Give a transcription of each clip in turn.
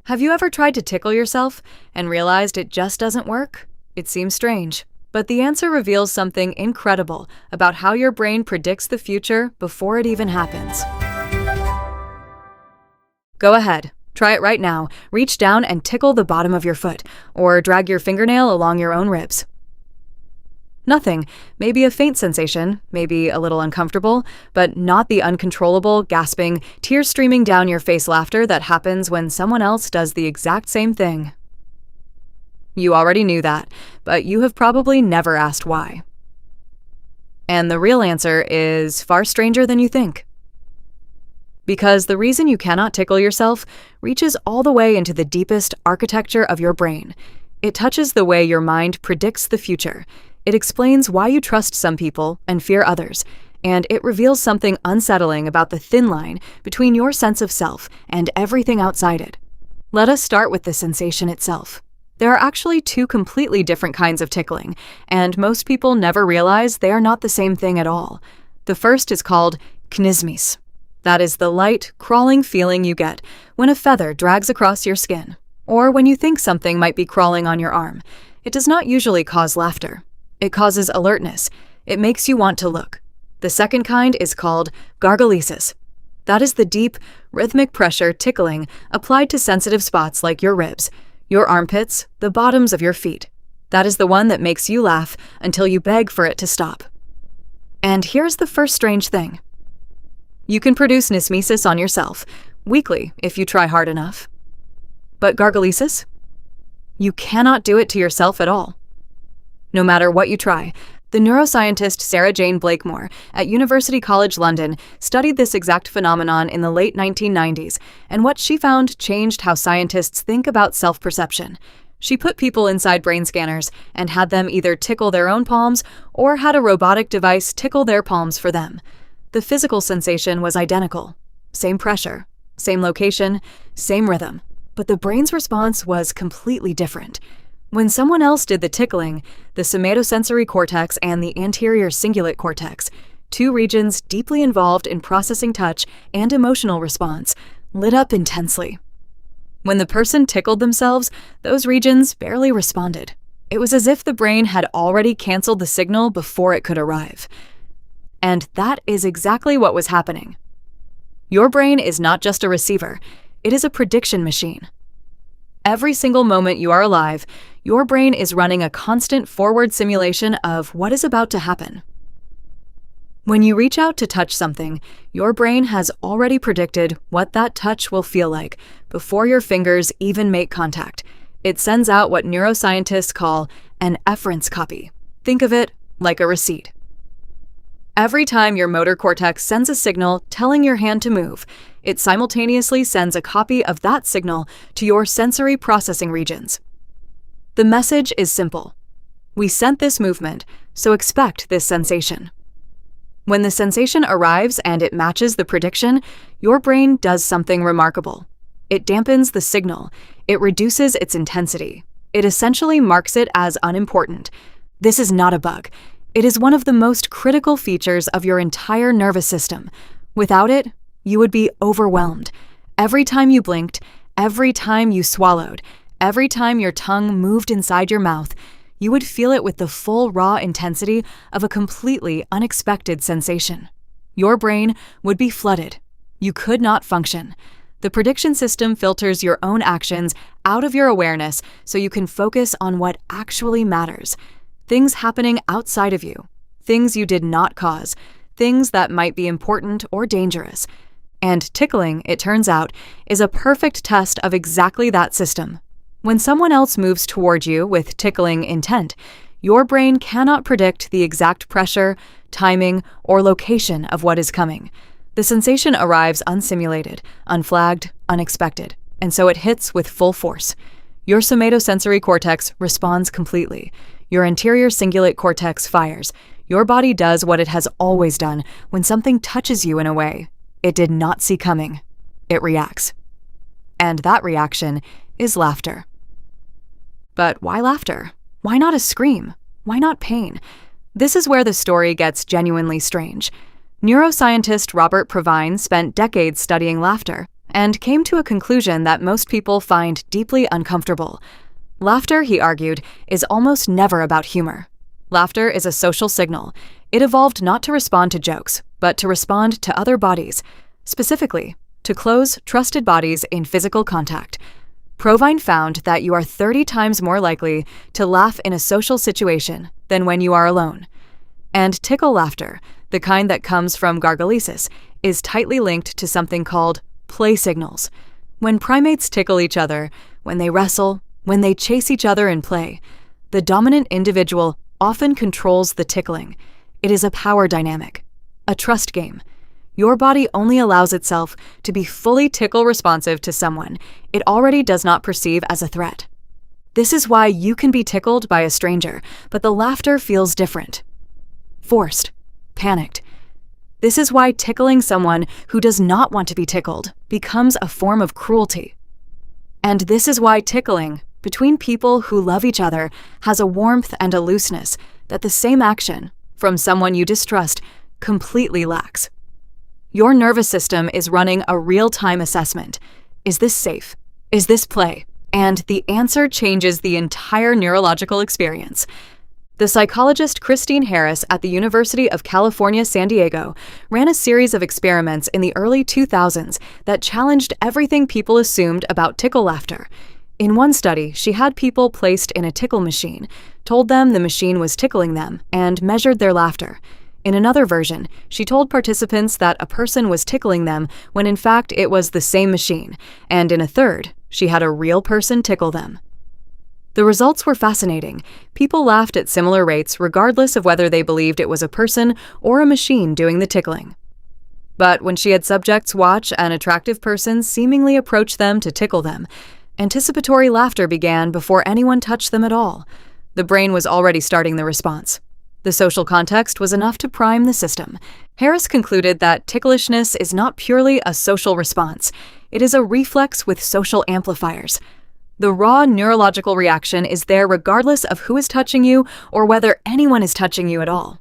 Have you ever tried to tickle yourself and realized it just doesn't work? It seems strange, but the answer reveals something incredible about how your brain predicts the future before it even happens. Go ahead, try it right now. Reach down and tickle the bottom of your foot, or drag your fingernail along your own ribs. Nothing. Maybe a faint sensation, maybe a little uncomfortable, but not the uncontrollable, gasping, tears streaming down your face laughter that happens when someone else does the exact same thing. You already knew that, but you have probably never asked why. And the real answer is far stranger than you think. Because the reason you cannot tickle yourself reaches all the way into the deepest architecture of your brain. It touches the way your mind predicts the future. It explains why you trust some people and fear others, and it reveals something unsettling about the thin line between your sense of self and everything outside it. Let us start with the sensation itself. There are actually two completely different kinds of tickling, and most people never realize they are not the same thing at all. The first is called knismes. That is the light, crawling feeling you get when a feather drags across your skin, or when you think something might be crawling on your arm. It does not usually cause laughter. It causes alertness. It makes you want to look. The second kind is called gargalesis. That is the deep, rhythmic pressure tickling applied to sensitive spots like your ribs, your armpits, the bottoms of your feet. That is the one that makes you laugh until you beg for it to stop. And here's the first strange thing. You can produce knismesis on yourself, weekly if you try hard enough. But gargalesis? You cannot do it to yourself at all. No matter what you try. The neuroscientist Sarah-Jayne at University College London studied this exact phenomenon in the late 1990s, and what she found changed how scientists think about self-perception. She put people inside brain scanners and had them either tickle their own palms or had a robotic device tickle their palms for them. The physical sensation was identical. Same pressure, same location, same rhythm. But the brain's response was completely different. When someone else did the tickling, the somatosensory cortex and the anterior cingulate cortex, two regions deeply involved in processing touch and emotional response, lit up intensely. When the person tickled themselves, those regions barely responded. It was as if the brain had already canceled the signal before it could arrive. And that is exactly what was happening. Your brain is not just a receiver, it is a prediction machine. Every single moment you are alive, your brain is running a constant forward simulation of what is about to happen. When you reach out to touch something, your brain has already predicted what that touch will feel like before your fingers even make contact. It sends out what neuroscientists call an efference copy. Think of it like a receipt. Every time your motor cortex sends a signal telling your hand to move, it simultaneously sends a copy of that signal to your sensory processing regions. The message is simple. We sent this movement, so expect this sensation. When the sensation arrives and it matches the prediction, your brain does something remarkable. It dampens the signal. It reduces its intensity. It essentially marks it as unimportant. This is not a bug. It is one of the most critical features of your entire nervous system. Without it, you would be overwhelmed. Every time you blinked, every time you swallowed, every time your tongue moved inside your mouth, you would feel it with the full raw intensity of a completely unexpected sensation. Your brain would be flooded. You could not function. The prediction system filters your own actions out of your awareness so you can focus on what actually matters. Things happening outside of you, things you did not cause, things that might be important or dangerous. And tickling, it turns out, is a perfect test of exactly that system. When someone else moves toward you with tickling intent, your brain cannot predict the exact pressure, timing, or location of what is coming. The sensation arrives unsimulated, unflagged, unexpected, and so it hits with full force. Your somatosensory cortex responds completely. Your anterior cingulate cortex fires. Your body does what it has always done when something touches you in a way it did not see coming. It reacts. And that reaction is laughter. But why laughter? Why not a scream? Why not pain? This is where the story gets genuinely strange. Neuroscientist Robert Provine spent decades studying laughter. and came to a conclusion that most people find deeply uncomfortable. Laughter, he argued, is almost never about humor. Laughter is a social signal. It evolved not to respond to jokes, but to respond to other bodies, specifically, to close, trusted bodies in physical contact. Provine found that you are 30 times more likely to laugh in a social situation than when you are alone. And tickle laughter, the kind that comes from gargalesis, is tightly linked to something called play signals. When primates tickle each other, when they wrestle, when they chase each other in play, the dominant individual often controls the tickling. It is a power dynamic, a trust game. Your body only allows itself to be fully tickle responsive to someone it already does not perceive as a threat. This is why you can be tickled by a stranger, but the laughter feels different. Forced, panicked. This is why tickling someone who does not want to be tickled becomes a form of cruelty. And this is why tickling between people who love each other has a warmth and a looseness that the same action, from someone you distrust, completely lacks. Your nervous system is running a real-time assessment. Is this safe? Is this play? And the answer changes the entire neurological experience. The psychologist Christine Harris at the University of California, San Diego, ran a series of experiments in the early 2000s that challenged everything people assumed about tickle laughter. In one study, she had people placed in a tickle machine, told them the machine was tickling them, and measured their laughter. In another version, she told participants that a person was tickling them when in fact it was the same machine, and in a third, she had a real person tickle them. The results were fascinating. People laughed at similar rates regardless of whether they believed it was a person or a machine doing the tickling. But when she had subjects watch an attractive person seemingly approach them to tickle them, anticipatory laughter began before anyone touched them at all. The brain was already starting the response. The social context was enough to prime the system. Harris concluded that ticklishness is not purely a social response. It is a reflex with social amplifiers. The raw neurological reaction is there regardless of who is touching you or whether anyone is touching you at all.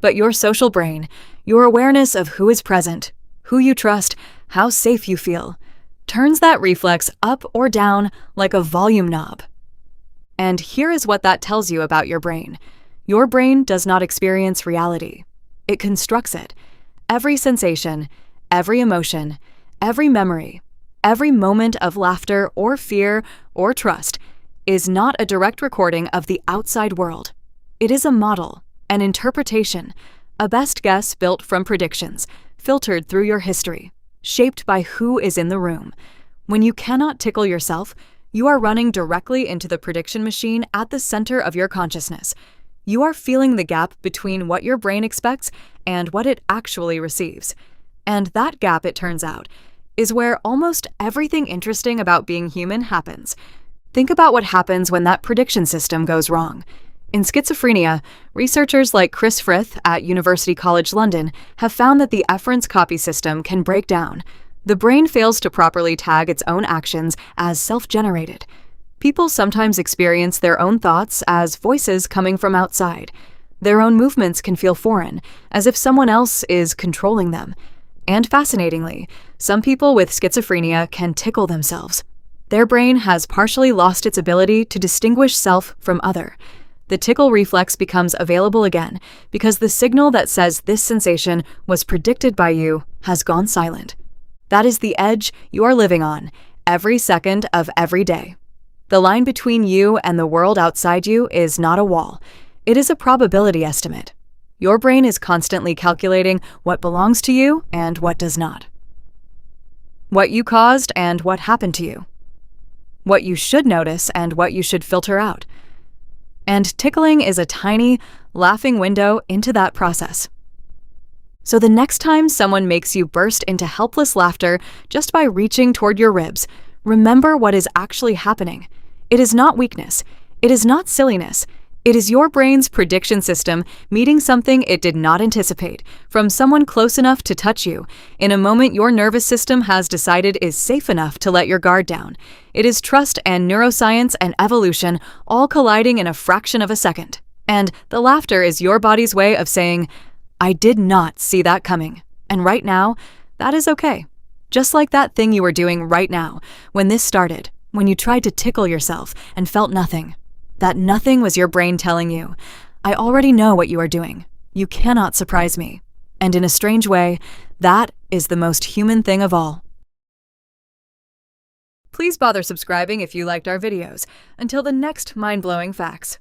But your social brain, your awareness of who is present, who you trust, how safe you feel, turns that reflex up or down like a volume knob. And here is what that tells you about your brain. Your brain does not experience reality. It constructs it. Every sensation, every emotion, every memory, every moment of laughter or fear or trust is not a direct recording of the outside world. It is a model, an interpretation, a best guess built from predictions, filtered through your history, shaped by who is in the room. When you cannot tickle yourself, you are running directly into the prediction machine at the center of your consciousness. You are feeling the gap between what your brain expects and what it actually receives. And that gap, it turns out, is where almost everything interesting about being human happens. Think about what happens when that prediction system goes wrong. In schizophrenia, researchers like Chris Frith at University College London have found that the efference copy system can break down. The brain fails to properly tag its own actions as self-generated. People sometimes experience their own thoughts as voices coming from outside. Their own movements can feel foreign, as if someone else is controlling them. And fascinatingly, some people with schizophrenia can tickle themselves. Their brain has partially lost its ability to distinguish self from other. The tickle reflex becomes available again because the signal that says this sensation was predicted by you has gone silent. That is the edge you are living on every second of every day. The line between you and the world outside you is not a wall. It is a probability estimate. Your brain is constantly calculating what belongs to you and what does not. What you caused and what happened to you. What you should notice and what you should filter out. And tickling is a tiny, laughing window into that process. So the next time someone makes you burst into helpless laughter just by reaching toward your ribs, remember what is actually happening. It is not weakness. It is not silliness. It is your brain's prediction system meeting something it did not anticipate from someone close enough to touch you in a moment your nervous system has decided is safe enough to let your guard down. It is trust and neuroscience and evolution all colliding in a fraction of a second. And the laughter is your body's way of saying, I did not see that coming. And right now, that is okay. Just like that thing you were doing right now, when this started, when you tried to tickle yourself and felt nothing. That nothing was your brain telling you, I already know what you are doing. You cannot surprise me. And in a strange way, that is the most human thing of all. Please bother subscribing if you liked our videos. Until the next mind-blowing facts.